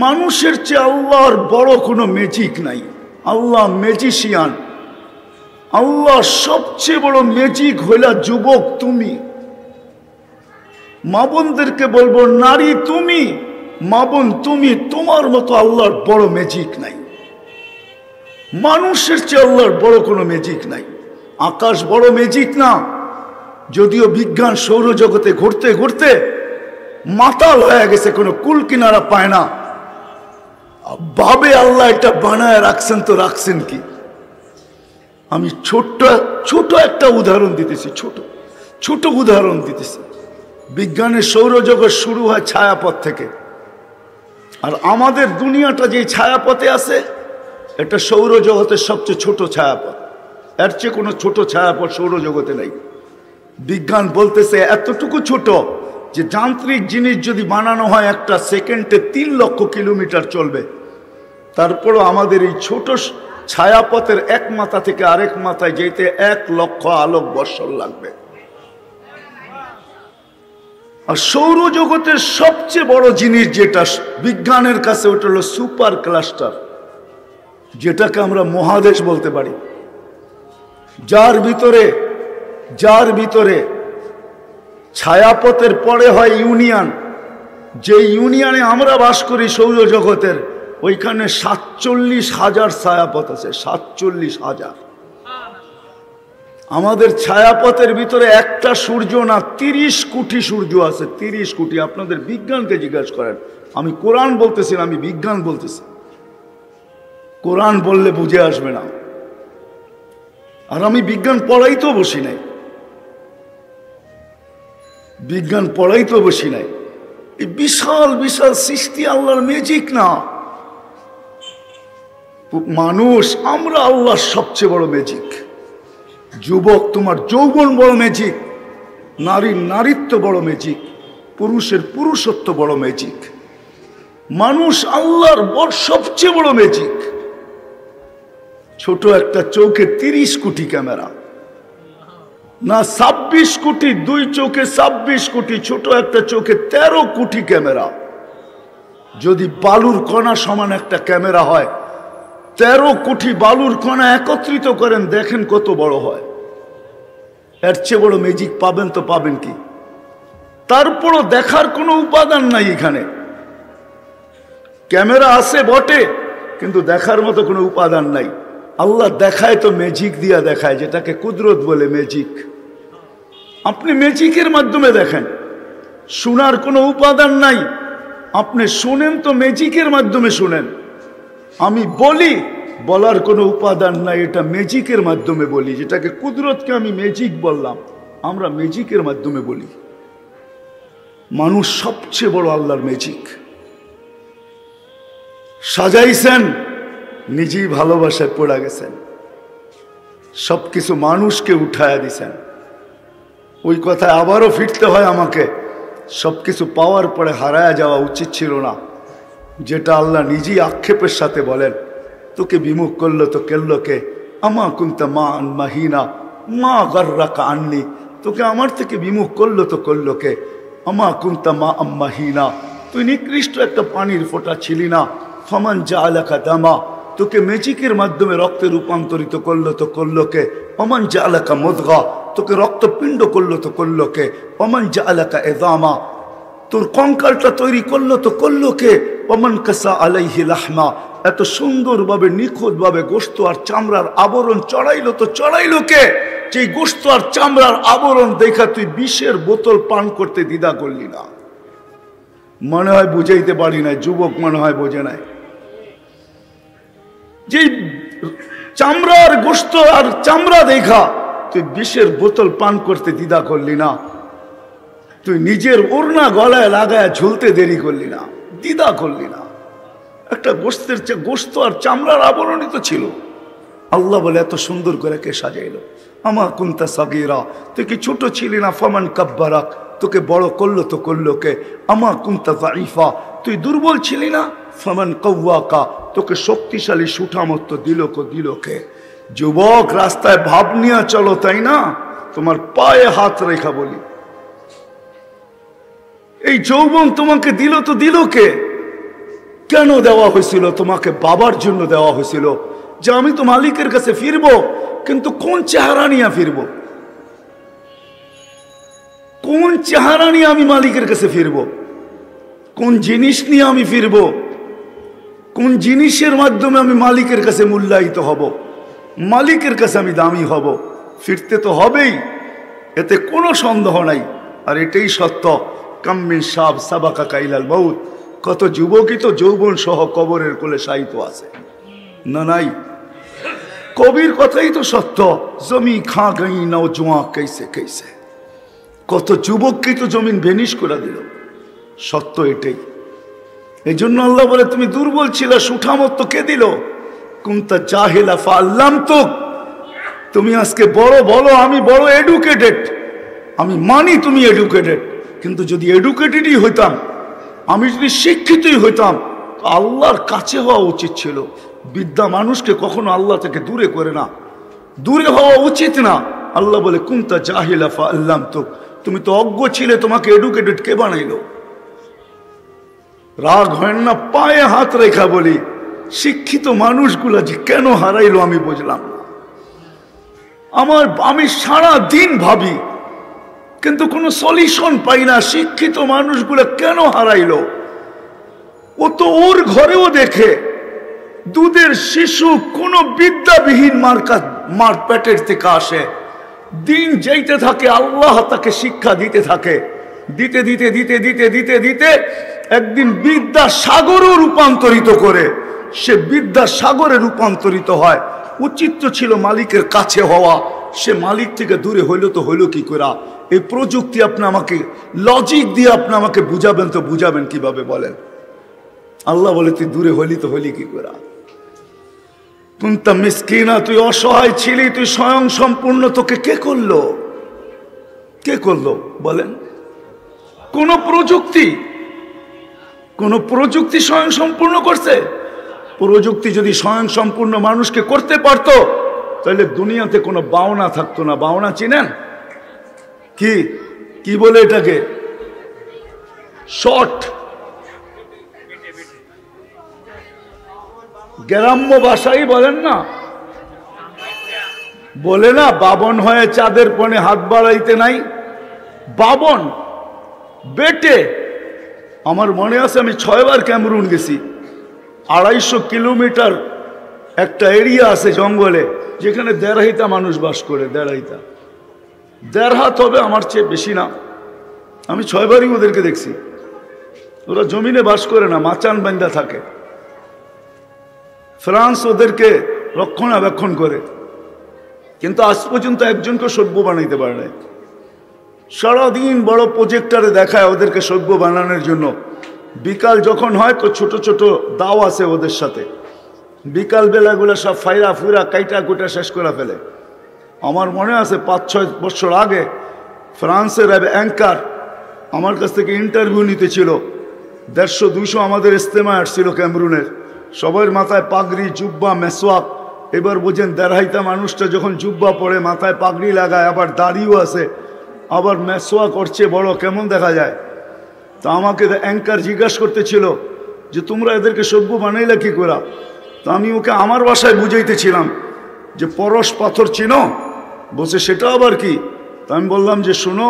মানুষের চেয়ে আল্লাহর বড় কোনো ম্যাজিক নাই। আল্লাহ ম্যাজিশিয়ান, আল্লাহ সবচেয়ে বড় ম্যাজিক হইলা যুবক তুমি। মা বোনদেরকে বলবো, নারী তুমি, মা বোন তুমি, তোমার মতো আল্লাহর বড় ম্যাজিক নাই। মানুষের চেয়ে আল্লাহর বড় কোনো ম্যাজিক নাই। আকাশ বড় ম্যাজিক না, যদিও বিজ্ঞান সৌরজগতে ঘুরতে ঘুরতে মাতাল হয়ে গেছে, কোনো কুল কিনারা পায় না। ভাবে আল্লাহ এটা বানায় রাখছেন, তো রাখছেন কি? আমি ছোট একটা উদাহরণ দিতেছি, ছোট উদাহরণ দিতেছি। বিজ্ঞানের সৌরজগৎ শুরু হয় ছায়াপথ থেকে, আর আমাদের দুনিয়াটা যে ছায়াপথে আছে, এটা সৌরজগতের সবচেয়ে ছোট ছায়াপথ। এর চেয়ে কোনো ছোট ছায়াপথ সৌরজগতে নাই। বিজ্ঞান বলতেছে এতটুকু ছোট যে যান্ত্রিক জিনিস যদি বানানো হয়, একটা সেকেন্ডে 3 লক্ষ কিলোমিটার চলবে। তারপরও আমাদের এই ছোট ছায়াপথের এক মাথা থেকে আরেক মাথায় যেতে 1 লক্ষ আলোক বৎসর লাগবে। আর সৌরজগতের সবচেয়ে বড় জিনিস যেটা বিজ্ঞানের কাছে, ওটা হলো সুপার ক্লাস্টার, যেটাকে আমরা মহাদেশ বলতে পারি, যার ভিতরে ছায়াপথের পরে হয় ইউনিয়ন। যে ইউনিয়নে আমরা বাস করি সৌরজগতের, ওইখানে 47,000 ছায়াপথ আছে, 47,000। আমাদের ছায়াপথের ভিতরে একটা সূর্য না, 30 কোটি সূর্য আছে, 30 কোটি। আপনাদের বিজ্ঞানকে জিজ্ঞাসা করেন। আমি কোরআন বলতেছি না, আমি বিজ্ঞান বলতেছি। কোরআন বললে বুঝে আসবে না, আর আমি বিজ্ঞান পড়াইতেও বসি নাই, বিজ্ঞান পড়াইতেও বসি নাই। এই বিশাল বিশাল সৃষ্টি আল্লাহর ম্যাজিক না। মানুষ আমরা আল্লাহর সবচেয়ে বড় ম্যাজিক। যুবক তোমার যৌবন বড় ম্যাজিক, নারীর নারীত্ব বড় ম্যাজিক, পুরুষের পুরুষত্ব বড় ম্যাজিক। মানুষ আল্লাহর সবচেয়ে বড় ম্যাজিক। ছোট একটা চোখে 30 কোটি ক্যামেরা, না 26 কোটি, 2 চোখে 26 কোটি, ছোট একটা চোখে 13 কোটি ক্যামেরা। যদি বালুর কণা সমান একটা ক্যামেরা হয়, 13 কোটি বালুর কণা একত্রিত করেন, দেখেন কত বড় হয়। এর চেয়ে বড় ম্যাজিক পাবেন তো পাবেন কি? তারপরও দেখার কোনো উপাদান নাই এখানে। ক্যামেরা আছে বটে, কিন্তু দেখার মতো কোনো উপাদান নাই। আল্লাহ দেখায় তো ম্যাজিক দিয়া দেখায়, যেটাকে কুদরত বলে, ম্যাজিক। আপনি ম্যাজিকের মাধ্যমে দেখেন, শোনার কোনো উপাদান নাই। আপনি শোনেন তো ম্যাজিকের মাধ্যমে শোনেন। আমি বলি, বলার কোনো উপাদান নাই, এটা ম্যাজিকের মাধ্যমে বলি। যেটাকে কুদরতকে আমি ম্যাজিক বললাম, আমরা ম্যাজিকের মাধ্যমে বলি। মানুষ সবচেয়ে বড় আল্লাহর ম্যাজিক। সাজাইছেন, নিজেই ভালোবাসায় পড়ে গেছেন, সবকিছু মানুষকে উঠায়া দিছেন। ওই কথায় আবারও ফিরতে হয় আমাকে, সবকিছু পাওয়ার পরে হারায়া যাওয়া উচিত ছিল না, যেটা আল্লাহ নিজেই আক্ষেপের সাথে বলেন। তোকে বিমুখ করলো তো কেল্লো কে, আমা কুনতা মা আন মাহিনা মা গর্রাকা আননি। তোকে আমার থেকে বিমুখ করলো তো করলো কে, আমা কুনতা মা আম মাহিনা। তুই নিকৃষ্ট একটা পানির ফোঁটা ছিলি না। ফমান জাআলাকা দামা, তোকে ম্যাজিকের মাধ্যমে রক্তে রূপান্তরিত করলো তো করলো কে। অমান জাআলাকা মুদগা, তোকে রক্তপিণ্ড করলো তো করলো কে। অমান জাআলাকা ইযামা, তোর কঙ্কালটা তৈরি করলো তো করলো কে। অমান কাসা আলাইহি লাহমা, এত সুন্দরভাবে নিখুঁতভাবে গোশত আর চামড়ার আবরণ চড়াইলো তো চড়াইলো কে। যেই গোশত আর চামড়ার আবরণ দেখা তুই বিষের বোতল পান করতে দ্বিধা করলি না। মনে হয় বুঝাইতে পারি না, যুবক মনে হয় বোঝে নাই। যে চামড়ার গোশত আর চামড়া দেখা তুই বিষের বোতল পান করতে দ্বিধা করলি না। তুই নিজের ওড়না গলায় লাগায় ঝুলতে দেরি করলি না, দ্বিধা করলি না। একটা গোশতের গোশত আর চামড়ার আবরণই তো ছিল। আল্লাহ বলে এত সুন্দর করে কে সাজাইলো। আমা কুনতা সাগীরা, তুই কি ছোট ছিলি না। ফামান কাব্বারাক, তোকে বড় করলো তো করলো কে। আমা কুনতা যায়ীফা, তুই দুর্বল ছিলি না। ফামান কাওয়াকা, তোকে শক্তিশালী সুঠামত্ব দিল কে। যুবক, রাস্তায় ভাব নিয়ে চলো, তাই না? তোমার পায়ে হাত রেখা বলি, এই যৌবন তোমাকে দিল তো দিল কে? কেন দেওয়া হয়েছিল? তোমাকে বাবার জন্য দেওয়া হয়েছিল, যে আমি তো মালিকের কাছে ফিরবো, কিন্তু কোন চেহারা নিয়ে ফিরবো? কোন চেহারা নিয়ে আমি মালিকের কাছে ফিরবো? কোন জিনিস নিয়ে আমি ফিরবো? কোন জিনিসের মাধ্যমে আমি মালিকের কাছে মূল্যায়িত হব, মালিকের কাছে আমি দামি হব? ফিরতে তো হবেই, এতে কোনো সন্দেহ নাই। আর এটাই সত্য, কাম্মিন সাব সাবাকা কাইলাল মউত, কত যুবকই তো যৌবন সহ কবরের কোলে শায়িত আছে, না নাই? কবির কথাই তো সত্য, জমি খা গই নাও জোয়া कैसे कैसे, কত যুবককেই তো জমিন ভেনিশ করে দিল। সত্য এটাই। এই জন্য আল্লাহ বলে তুমি দুর্বল ছিল, সুঠামত্ব কে দিল? কুনতা জাহিলা ফাআল্লামতুক, তুমি আজকে বড় বলো আমি বড় এডুকেটেড, আমি মানি তুমি এডুকেটেড, কিন্তু যদি এডুকেটেডই হইতাম, আমি যদি শিক্ষিতই হইতাম, আল্লাহর কাছে হওয়া উচিত ছিল। বিদ্যা মানুষকে কখনো আল্লাহ থেকে দূরে করে না, দূরে হওয়া উচিত না। আল্লাহ বলে কুনতা জাহিলা ফাআল্লামতুক, তুমি তো অজ্ঞ ছিলে, তোমাকে এডুকেটেড কে বানাইলো? রাগ হয় না, পায়ে হাত রেখা বলি, শিক্ষিত মানুষগুলা যে কেন হারাইলো আমি বুঝলাম না। আমি সারা দিন ভাবি, কিন্তু কোনো সলিউশন পাই না। শিক্ষিত মানুষগুলো কেন হারাইলো? ও তো ওর ঘরেও দেখে দুধের শিশু কোনো বিদ্যাবিহীন মার পেটের থেকে আসে, দিন যাইতে থাকে, আল্লাহ তাকে শিক্ষা দিতে থাকে, দিতে দিতে দিতে দিতে দিতে দিতে একদিন বিদ্যা সাগরও রূপান্তরিত করে, সে বিদ্যা সাগরে রূপান্তরিত হয়। উচিত ছিল মালিকের কাছে হওয়া, সে মালিক থেকে দূরে হইল তো হইল কি করে? এই প্রযুক্তি আপনি আমাকে লজিক দিয়ে আপনি আমাকে বুঝাবেন, তো বুঝাবেন কিভাবে বলেন? আল্লাহ বলে তুই দূরে হইলি তো হইলি কি করে? কুনতা মিসকিনা, তুই অসহায় ছিলি, তুই স্বয়ং সম্পূর্ণ, তোকে কে করলো? কে করলো বলেন? কোন প্রযুক্তি স্বয়ং সম্পূর্ণ করছে? প্রযুক্তি যদি স্বয়ং সম্পূর্ণ মানুষকে করতে পারতো, তাহলে দুনিয়াতে কোনো বাওনা থাকতো না। বাওনা চিনেন? কি বলে এটাকে? শর্ট, গ্রাম্য ভাষাই বলেন না, বলে না বাবন হয়ে চাঁদের পনে হাত বাড়াইতে নাই। বাবন বেটে, আমার মনে আছে আমি 6 বার ক্যামেরুন গেছি। 250 কিলোমিটার একটা এরিয়া আছে জঙ্গলে, যেখানে 1.5 মানুষ বাস করে। 1.5 হাত হবে, আমার চেয়ে বেশি না। আমি 6 বারই ওদেরকে দেখছি। ওরা জমিনে বাস করে না, মাচান বান্দা থাকে। ফ্রান্স ওদেরকে রক্ষণাবেক্ষণ করে, কিন্তু আজ পর্যন্ত একজনকে সভ্য বানাইতে পারে না। সারাদিন বড় প্রজেক্টরে দেখায় ওদেরকে সভ্য বানানোর জন্য। বিকাল যখন হয় তো ছোট ছোট দাও আছে ওদের সাথে, বিকাল বেলাগুলো সব ফাইরা ফুরা কাইটা কুটা শেষ করে ফেলে। আমার মনে আছে 5-6 বছর আগে ফ্রান্সের অ্যাঙ্কার আমার কাছ থেকে ইন্টারভিউ নিতে ছিল। 150-200 আমাদের ইস্তেমা আসছিল ক্যামরুনের, সবার মাথায় পাগড়ি, জুব্বা, মেসওয়াক। এবার বোঝেন দেড়হাইতা মানুষটা যখন জুব্বা পরে, মাথায় পাগড়ি লাগায়, আবার দাড়িও আছে, আবার মেসওয়াক করছে, বড় কেমন দেখা যায়। তো আমাকে অ্যাঙ্কার জিজ্ঞাসা করতেছিল যে তোমরা এদেরকে সভ্য বানাইলা কি করা? তো আমি ওকে আমার ভাষায় বুঝাইতেছিলাম যে পরশ পাথর চিনো? বলছে সেটা আবার কি? তো আমি বললাম যে শোনো,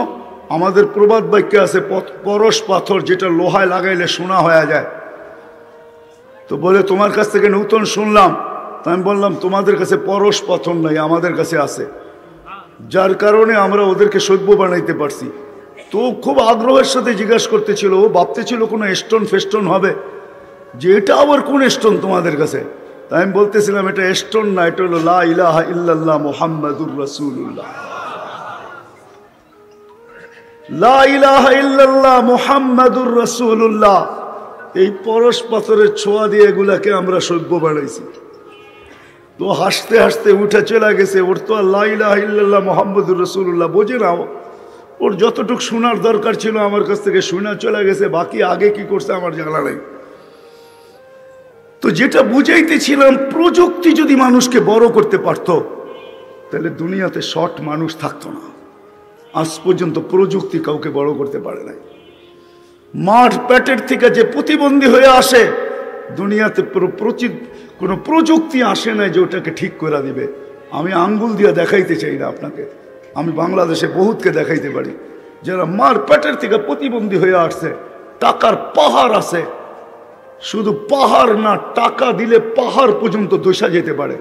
আমাদের প্রবাদ বাক্যে আছে পরশ পাথর, যেটা লোহায় লাগাইলে সোনা হয়ে যায়। তো বলে তোমার কাছ থেকে নতুন শুনলাম। তো আমি বললাম তোমাদের কাছে পরশ পাথর নাই, আমাদের কাছে আছে, যার কারণে আমরা ওদেরকে সভ্য বানাইতে পারছি। তো খুব আগ্রহের সাথে জিজ্ঞাসা করতেছিল, ও ভাবতেছিল কোনো স্টোন ফেস্টোন হবে, যে এটা আবার কোন স্টোন তোমাদের কাছে? তাই আমি বলতেছিলাম এটা স্টোন না, এটা হলো লা ইলাহা ইল্লাল্লাহ মুহাম্মাদুর রাসূলুল্লাহ। লা ইলাহা ইল্লাল্লাহ মুহাম্মাদুর রাসূলুল্লাহ, এই পরশ পাথরের ছোঁয়া দিয়ে এগুলাকে আমরা সভ্য বানাইছি। তো হাসতে হাসতে উঠে চলে গেছে। ওর তো লা ইলাহা ইল্লাল্লাহ মুহাম্মাদুর রাসূলুল্লাহ বোঝে না, ওর যতটুকু শোনার দরকার ছিল আমার কাছ থেকে শোনা চলে গেছে, বাকি আগে কি করছে আমার জানা নেই। তো যেটা বুঝাইতেছিলাম, প্রযুক্তি যদি মানুষকে বড় করতে পারত তাহলে দুনিয়াতে শর্ট মানুষ থাকতো না। আজ পর্যন্ত প্রযুক্তি কাউকে বড় করতে পারে নাই। মাঠ পেটের থেকে যে প্রতিবন্ধী হয়ে আসে, দুনিয়াতে কোনো প্রযুক্তি আসে নাই যে ওটাকে ঠিক করে দিবে। আমি আঙ্গুল দিয়ে দেখাইতে চাই না আপনাকে, আমি বাংলাদেশে বহুতকে দেখাইতে পারি যারা মার পেটের থেকে প্রতিবন্ধী হয়ে আসছে, টাকার পাহাড় আছে, শুধু পাহাড় না, টাকা দিলে পাহাড় পর্যন্ত দোষা যেতে পারে,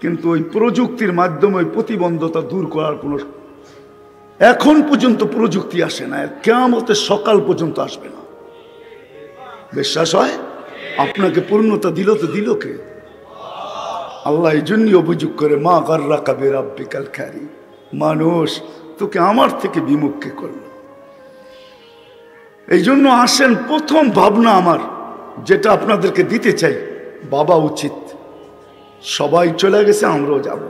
কিন্তু ওই প্রযুক্তির মাধ্যমে ওই প্রতিবন্ধতা দূর করার কোনো এখন পর্যন্ত প্রযুক্তি আসে না, কিয়ামতের সকাল পর্যন্ত আসবে না। বিশ্বাস হয়? আপনাকে পূর্ণতা দিল তো দিল কে? আল্লাহ। এই জন্যই অভিযোগ করে, মা গাররাকা বিরাব্বিকাল কারীম, মানুষ তোকে আমার থেকে বিমুখকে করল। এই জন্য আসেন, প্রথম ভাবনা আমার যেটা আপনাদেরকে দিতে চাই, বাবা উচিত। সবাই চলে গেছে, আমরাও যাব,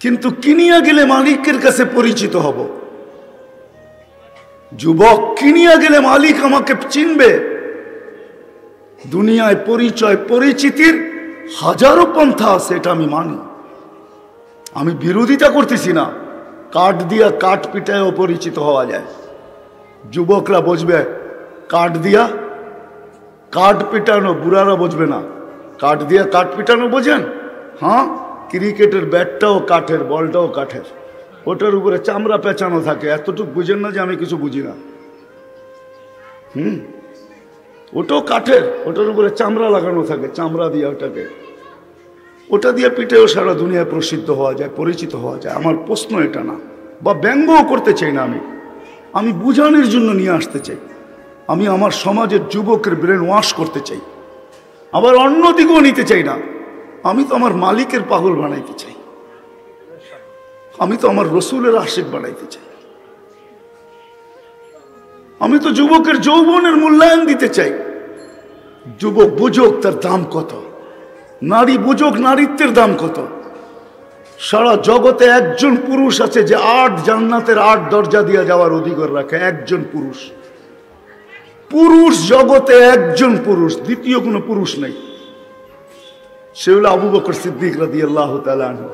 কিন্তু কিনিয়া গেলে মালিকের কাছে পরিচিত হব। যুবক, কিনিয়া গেলে মালিক আমাকে চিনবে। দুনিয়ায় পরিচয় পরিচিতির হাজারো পন্থা আছে, এটা আমি মানি, আমি বিরোধিতা করতেছি না। কাঠ দিয়া কাঠ পিটায়ও পরিচিত হওয়া যায়। যুবকরা বুঝবে, কাঠ দিয়া কাঠ পিটানো, বুড়ারা বুঝবে না। কাঠ দিয়া কাঠ পিটানো বোঝেন? হ্যাঁ, ক্রিকেটের ব্যাটটাও কাঠের, বলটাও কাঠের, ওটার উপরে চামড়া পেঁচানো থাকে। এতটুকু বুঝেন না যে আমি কিছু বুঝি না? ওটাও কাঠের, ওটার উপরে চামড়া লাগানো থাকে, চামড়া দিয়ে ওটাকে, ওটা দিয়ে পিঠেও সারা দুনিয়ায় প্রসিদ্ধ হওয়া যায়, পরিচিত হওয়া যায়। আমার প্রশ্ন এটা না, বা ব্যঙ্গও করতে চাই না, আমি বুঝানোর জন্য নিয়ে আসতে চাই। আমি আমার সমাজের যুবকের ব্রেন ওয়াশ করতে চাই, আবার অন্যদিকেও নিতে চাই না। আমি তো আমার মালিকের পাগল বানাইতে চাই, আমি তো আমার রসুলের আশিক বানাইতে চাই। আমি তো যুবকের যৌবনের মূল্যায়ন দিতে চাই। যুবক বুঝুক তার দাম কত, নারী বুঝুক নারীত্বের দাম কত। সারা জগতে একজন পুরুষ আছে যে 8 জান্নাতের 8 দরজা দিয়ে যাওয়ার অধিকার রাখে। একজন পুরুষ, পুরুষ জগতে একজন পুরুষ, দ্বিতীয় কোনো পুরুষ নেই। সে হলো আবু বকর সিদ্দিক রাদিয়াল্লাহু তাআলা আনহু।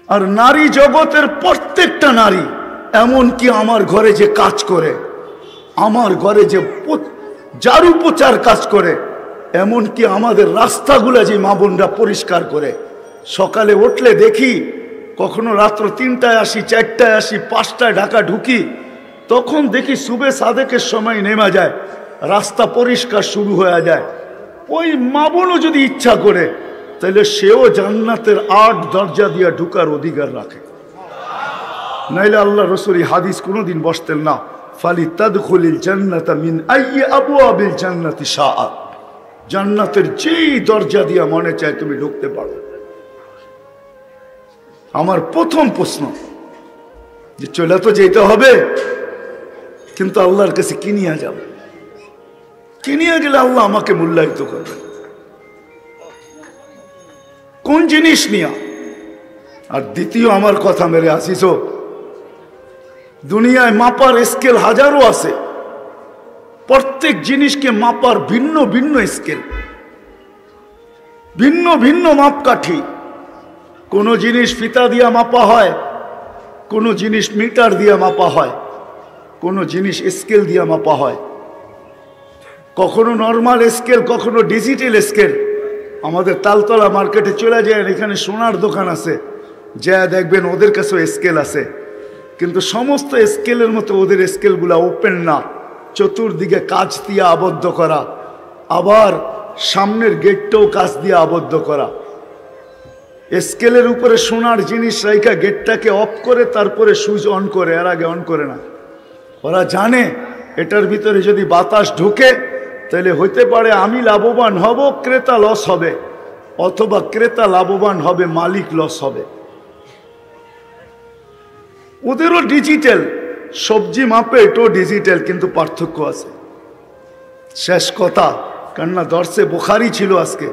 আর নারী জগতের প্রত্যেকটা নারী, এমনকি আমার ঘরে যে কাজ করে, আমার ঘরে যে ঝাড়ু পোছার কাজ করে, এমনকি আমাদের রাস্তাগুলো যে মা বোনরা পরিষ্কার করে, সকালে উঠলে দেখি, কখনো রাত্র 3টায় আসি, 4টায় আসি, 5টায় ঢাকা ঢুকি, তখন দেখি সুবে সাদেকের সময় নেমে যায়, রাস্তা পরিষ্কার শুরু হয়ে যায়। ওই মা বোনও যদি ইচ্ছা করে, তাহলে সেও জান্নাতের 8 দরজা দিয়ে ঢুকার অধিকার রাখে। নাইলে আল্লাহ রসুল হাদিস কোনোদিন বসতেন না, ফালি তাদখুলিল জান্নাতা মিন আইয়ি আবওয়াবিল জান্নাতি শাআত, জান্নাতের যেই দরজা দিয়ে মনে চায় তুমি ঢুকতে পারো। আমার প্রথম প্রশ্ন যে চলে তো যেতে হবে, কিন্তু আল্লাহর কাছে কি নিয়ে যাব? কি নিয়ে গেলে আল্লাহ আমাকে মূল্যায়িত করবেন? কোন জিনিস নিয়ে? আর দ্বিতীয় আমার কথা মেরে আসিস, দুনিয়ায় মাপার স্কেল হাজারো আছে, প্রত্যেক জিনিসকে মাপার ভিন্ন ভিন্ন স্কেল, ভিন্ন ভিন্ন মাপকাঠি। কোন জিনিস ফিতা দিয়া মাপা হয়, কোন জিনিস মিটার দিয়া মাপা হয়, কোন জিনিস স্কেল দিয়া মাপা হয়, কখনো নর্মাল স্কেল, কখনো ডিজিটাল স্কেল। আমাদের তালতলা মার্কেটে চলে যায়, এখানে সোনার দোকান আছে, যা দেখবেন ওদের কাছেও স্কেল আছে, কিন্তু সমস্ত স্কেলের মতো ওদের স্কেলগুলা ওপেন না, চতুর্দিকে কাঁচ দিয়ে আবদ্ধ করা, আবার সামনের গেটটাও কাঁচ দিয়ে আবদ্ধ করা। স্কেলের উপরে সোনার জিনিস রাইখা গেটটাকে অফ করে তারপরে সুইচ অন করে, এর আগে অন করে না। ওরা জানে এটার ভিতরে যদি বাতাস ঢোকে তাহলে হইতে পারে আমি লাভবান হব, ক্রেতা লস হবে, অথবা ক্রেতা লাভবান হবে, মালিক লস হবে। ওদেরও ডিজিটাল, সবজি মাপে এটাও ডিজিটাল, কিন্তু পার্থক্য আছে। শেষ কথা, কেননা দর্শে বুখারি ছিল আজকে।